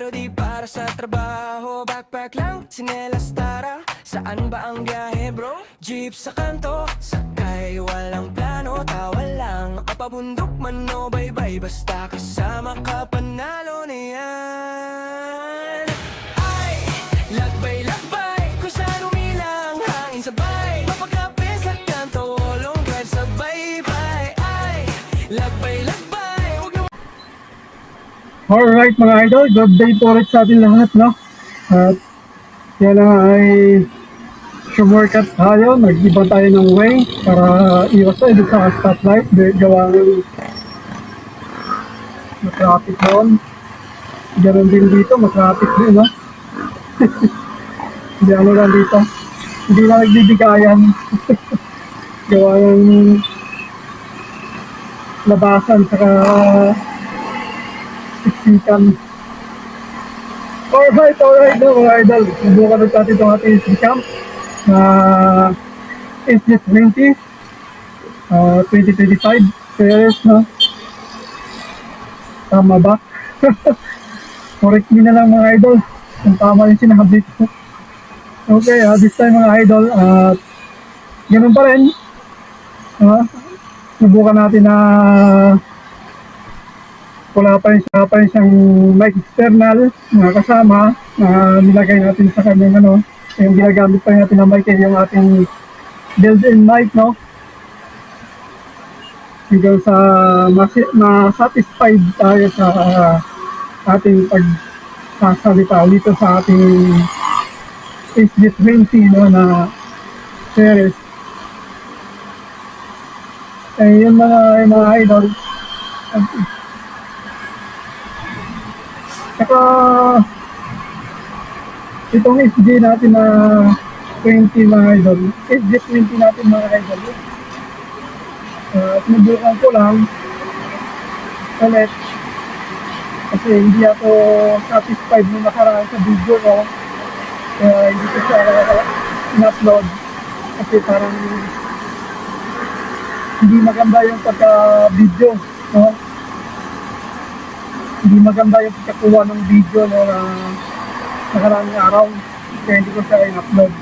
pero di para sa trabaho. Backpack lang, tsinelas tara. Saan ba ang biyahe bro? Jeep sa kanto, sakay walang plano. Tawa lang, kapabundok man o baybay. Basta kasama ka panalo na yan. Ay, lagbay-lagbay, kung saan umilang hangin sabay. Mapagkape sa kanto, long drive sa baybay. Ay, lagbay-lagbay, huwag na. Alright mga idol, good day po ulit sa ating lahat, no? At yan na ay shortcut tayo, nag-iba tayo ng way para iwas tayo dito sa stoplight, gawa ng traffic doon. Ganon din dito, traffic din, no? Hindi ano lang dito, hindi na nagbibigayan. Gawa ng labasan, saka siksikan. Alright no, mga idol. Subukan na natin itong ating cam na SG20 2025 series, no? Tama ba? Correct me na lang mga idol kung tama yung sinabi ko. Okay, this time mga idol, ganun pa rin. Subukan natin na wala pa rin siyang mic external na kasama na nilagay natin sa kanyang yung ginagamit pa natin na mic ay yung ating built-in mic, no? Hanggang sa ma-satisfied tayo sa ating pagsasalita dito sa ating SG20, no, na series. Eh, yun mga idol. Saka itong SG natin na 20 mga idol, SG20 natin mga idol, sinubukan ko lang ulit kasi hindi ako satisfied nung nakaraan sa video ko, kaya hindi ko siya in-upload kasi parang hindi maganda yung pagka-video, no? Hindi maganda yung pagkakuha ng video, no, na nakaraang araw, kaya hindi ko siya in-upload.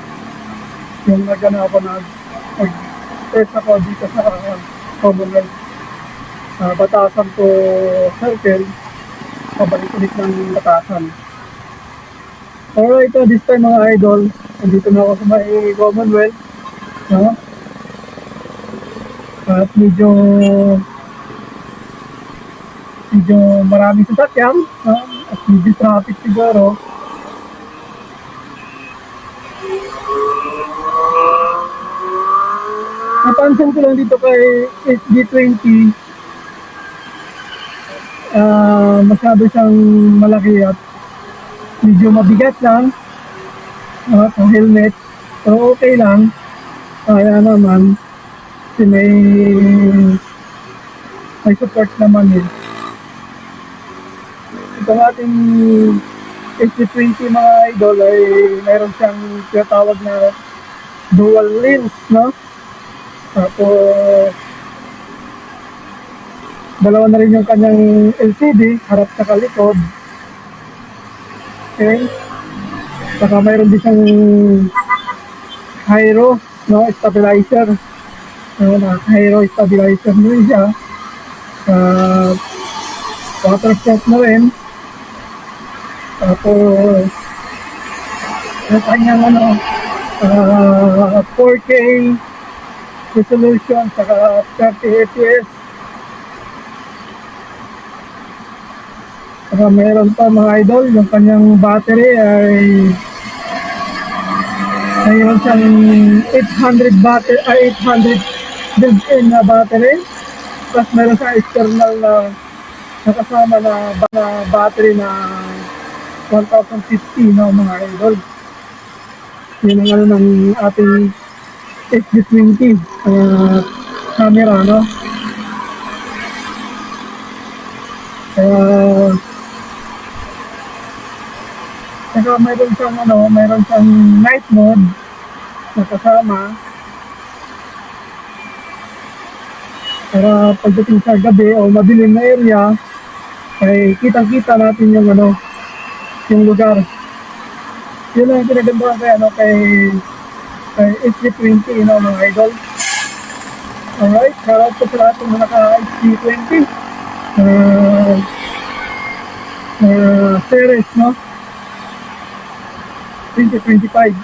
Yung ako nag-test ako dito sa Commonwealth, Batasan to Circle, pabalik-ulit ng Batasan. Alright, this time mga idol, nandito na ako sa may Commonwealth, no? At medyo maraming sasakyan, at medyo traffic siguro. Napansin ko lang dito kay SG20, masyado siyang malaki at medyo mabigat lang sa helmet, pero okay lang, kaya naman kasi may support naman eh. Itong ating SG20 mga idol ay mayroon siyang tinatawag na dual lens, no? Tapos dalawa na rin yung kanyang LCD, harap sa likod. Okay. Saka mayroon din siyang gyro, no, stabilizer. Gyro stabilizer na rin siya. Waterproof na rin. Tapos yung kanyang 4K resolution, saka 30 fps. Saka meron pa mga idol, yung kanyang battery ay mayroon siyang 800 built-in na battery, plus meron siyang external na nakasama na battery na 1050, no, mga idol. Yun ang ng ating SG20 camera, no? Saka mayroon siyang night mode na kasama para pagdating sa gabi o madilim na area ay kitang-kita natin yung yung lugar. Yun lang yung pinagandaan kay HG20, mga idol. Alright, shoutout po sa lahat ng mga HG20 series, 2025.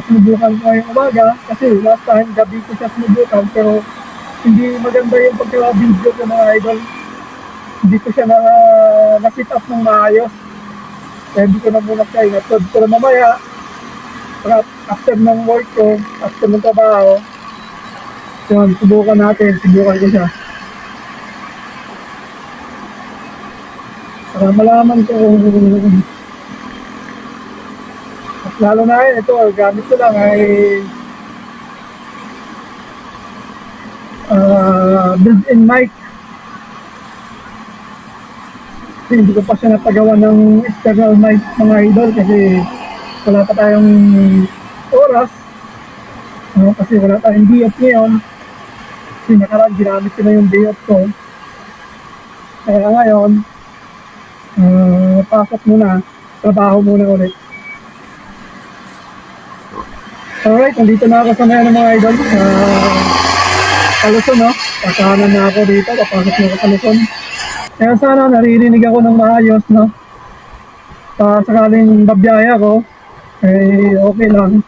Sinubukan ko ngayong umaga kasi last time gabi ko siya sinubukan, pero hindi maganda yung pagka-video ko, mga idol. Hindi ko siya na-sit up ng maayos. Kaya hindi ko na muna siya in-upload. Pero mamaya, after ng work ko, after ng trabaho, yun, subukan ko siya. Para malaman ko at lalo na ito, gamit ko lang ay built-in mic. Kasi hindi ko pa siya napagawa ng external mic, mga idol, kasi wala pa tayong oras. Kasi wala tayong diot ngayon. Kasi nakaraan ginamit ko na yung diot ko. Kaya ngayon, pasok muna, trabaho muna ulit. Alright, nandito na ako sa ngayon ng mga idol. Luzon, Pasahanan na ako dito, papasok na ako sa Luzon. Kaya sana naririnig ako ng maayos, sakaling babiyaya ako, okay lang.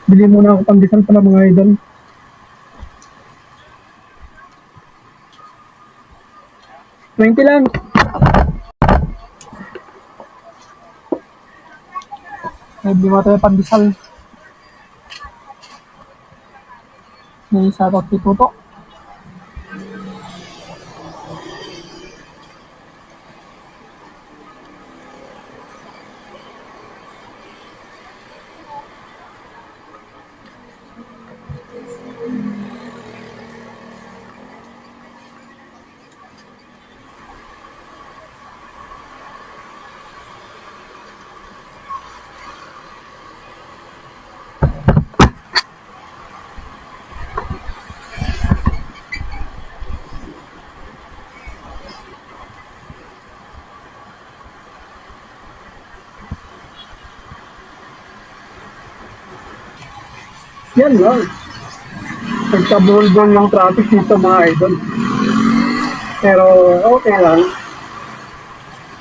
Bili muna ako pandesal pala, mga idol. $20 lang. Bili mo tayo pandesal. May shoutout kay Tuto. Yan lang. Nagkabulbol ng traffic dito, mga idol. Pero okay lang.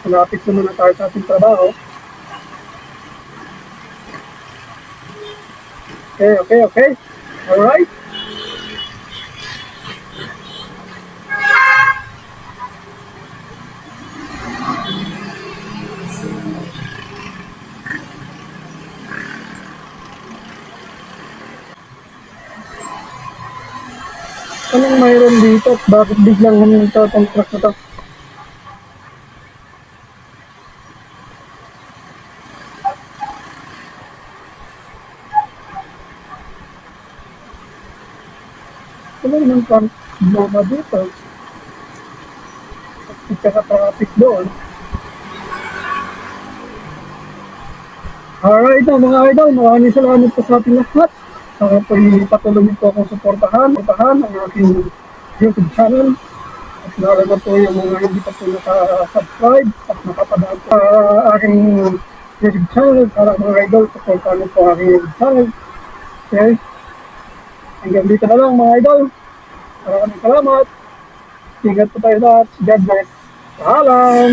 Malapit naman na tayo sa ating trabaho. Okay. Alright. Anong mayroon dito? Bakit biglang huminto itong truck na to? Ano naman pang bloma dito? At saka traffic doon. Alright mga idol, maraming salamat po sa ating lahat. Patuloy po akong suportahan ang aking YouTube channel. At lalo na po yung mga hindi pa po naka-subscribe at nakapadaan sa aking YouTube channel para mga idol, supportahan po aking YouTube channel. Okay? Hanggang dito na lang, mga idol. Maraming salamat. Ingat po tayo lahat. God bless. Paalam!